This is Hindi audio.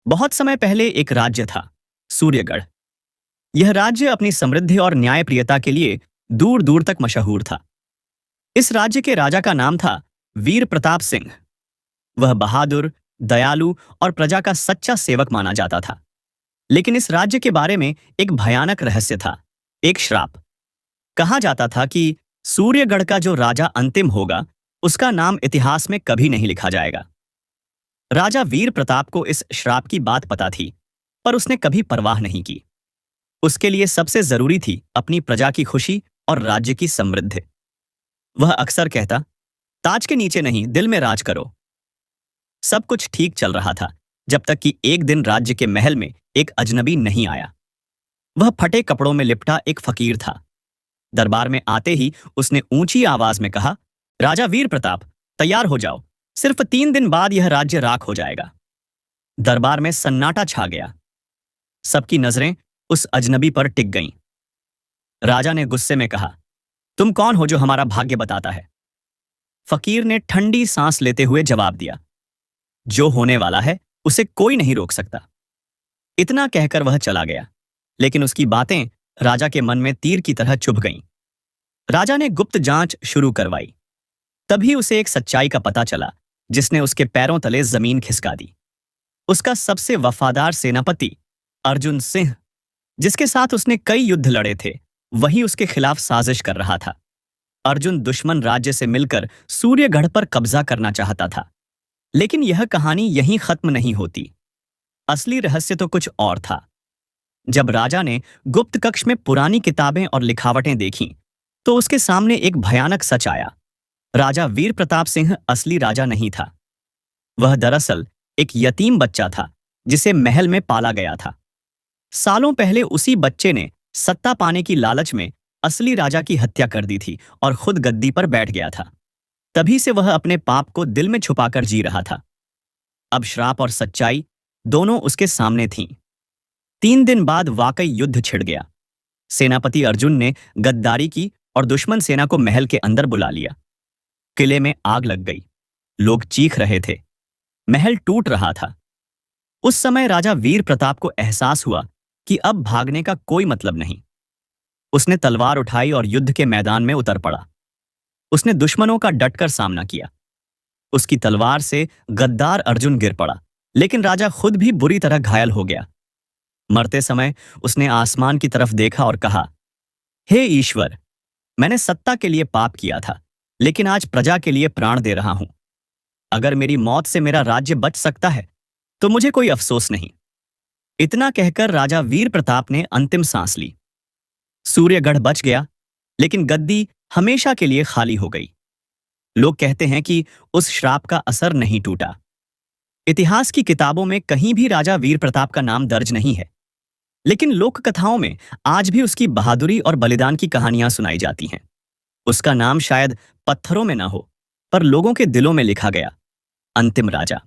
बहुत समय पहले एक राज्य था, सूर्यगढ़। यह राज्य अपनी समृद्धि और न्यायप्रियता के लिए दूर दूर तक मशहूर था। इस राज्य के राजा का नाम था वीर प्रताप सिंह। वह बहादुर, दयालु और प्रजा का सच्चा सेवक माना जाता था। लेकिन इस राज्य के बारे में एक भयानक रहस्य था, एक श्राप। कहा जाता था कि सूर्यगढ़ का जो राजा अंतिम होगा, उसका नाम इतिहास में कभी नहीं लिखा जाएगा। राजा वीर प्रताप को इस श्राप की बात पता थी, पर उसने कभी परवाह नहीं की। उसके लिए सबसे जरूरी थी अपनी प्रजा की खुशी और राज्य की समृद्धि। वह अक्सर कहता, ताज के नीचे नहीं, दिल में राज करो। सब कुछ ठीक चल रहा था, जब तक कि एक दिन राज्य के महल में एक अजनबी नहीं आया। वह फटे कपड़ों में लिपटा एक फकीर था। दरबार में आते ही उसने ऊंची आवाज में कहा, राजा वीर प्रताप, तैयार हो जाओ, सिर्फ 3 दिन बाद यह राज्य राख हो जाएगा। दरबार में सन्नाटा छा गया। सबकी नजरें उस अजनबी पर टिक गईं। राजा ने गुस्से में कहा, तुम कौन हो जो हमारा भाग्य बताता है? फकीर ने ठंडी सांस लेते हुए जवाब दिया, जो होने वाला है उसे कोई नहीं रोक सकता। इतना कहकर वह चला गया, लेकिन उसकी बातें राजा के मन में तीर की तरह चुभ गईं। राजा ने गुप्त जांच शुरू करवाई। तभी उसे एक सच्चाई का पता चला, जिसने उसके पैरों तले जमीन खिसका दी। उसका सबसे वफादार सेनापति अर्जुन सिंह, जिसके साथ उसने कई युद्ध लड़े थे, वही उसके खिलाफ साजिश कर रहा था। अर्जुन दुश्मन राज्य से मिलकर सूर्यगढ़ पर कब्जा करना चाहता था। लेकिन यह कहानी यहीं खत्म नहीं होती। असली रहस्य तो कुछ और था। जब राजा ने गुप्त कक्ष में पुरानी किताबें और लिखावटें देखीं, तो उसके सामने एक भयानक सच आया। राजा वीर प्रताप सिंह असली राजा नहीं था। वह दरअसल एक यतीम बच्चा था, जिसे महल में पाला गया था। सालों पहले उसी बच्चे ने सत्ता पाने की लालच में असली राजा की हत्या कर दी थी और खुद गद्दी पर बैठ गया था। तभी से वह अपने पाप को दिल में छुपाकर जी रहा था। अब श्राप और सच्चाई दोनों उसके सामने थीं। 3 दिन बाद वाकई युद्ध छिड़ गया। सेनापति अर्जुन ने गद्दारी की और दुश्मन सेना को महल के अंदर बुला लिया। किले में आग लग गई। लोग चीख रहे थे। महल टूट रहा था। उस समय राजा वीर प्रताप को एहसास हुआ कि अब भागने का कोई मतलब नहीं। उसने तलवार उठाई और युद्ध के मैदान में उतर पड़ा। उसने दुश्मनों का डटकर सामना किया। उसकी तलवार से गद्दार अर्जुन गिर पड़ा, लेकिन राजा खुद भी बुरी तरह घायल हो गया। मरते समय उसने आसमान की तरफ देखा और कहा, हे ईश्वर, मैंने सत्ता के लिए पाप किया था, लेकिन आज प्रजा के लिए प्राण दे रहा हूं। अगर मेरी मौत से मेरा राज्य बच सकता है, तो मुझे कोई अफसोस नहीं। इतना कहकर राजा वीर प्रताप ने अंतिम सांस ली। सूर्यगढ़ बच गया, लेकिन गद्दी हमेशा के लिए खाली हो गई। लोग कहते हैं कि उस श्राप का असर नहीं टूटा। इतिहास की किताबों में कहीं भी राजा वीर प्रताप का नाम दर्ज नहीं है, लेकिन लोक कथाओं में आज भी उसकी बहादुरी और बलिदान की कहानियां सुनाई जाती हैं। उसका नाम शायद पत्थरों में न हो, पर लोगों के दिलों में लिखा गया, अंतिम राजा।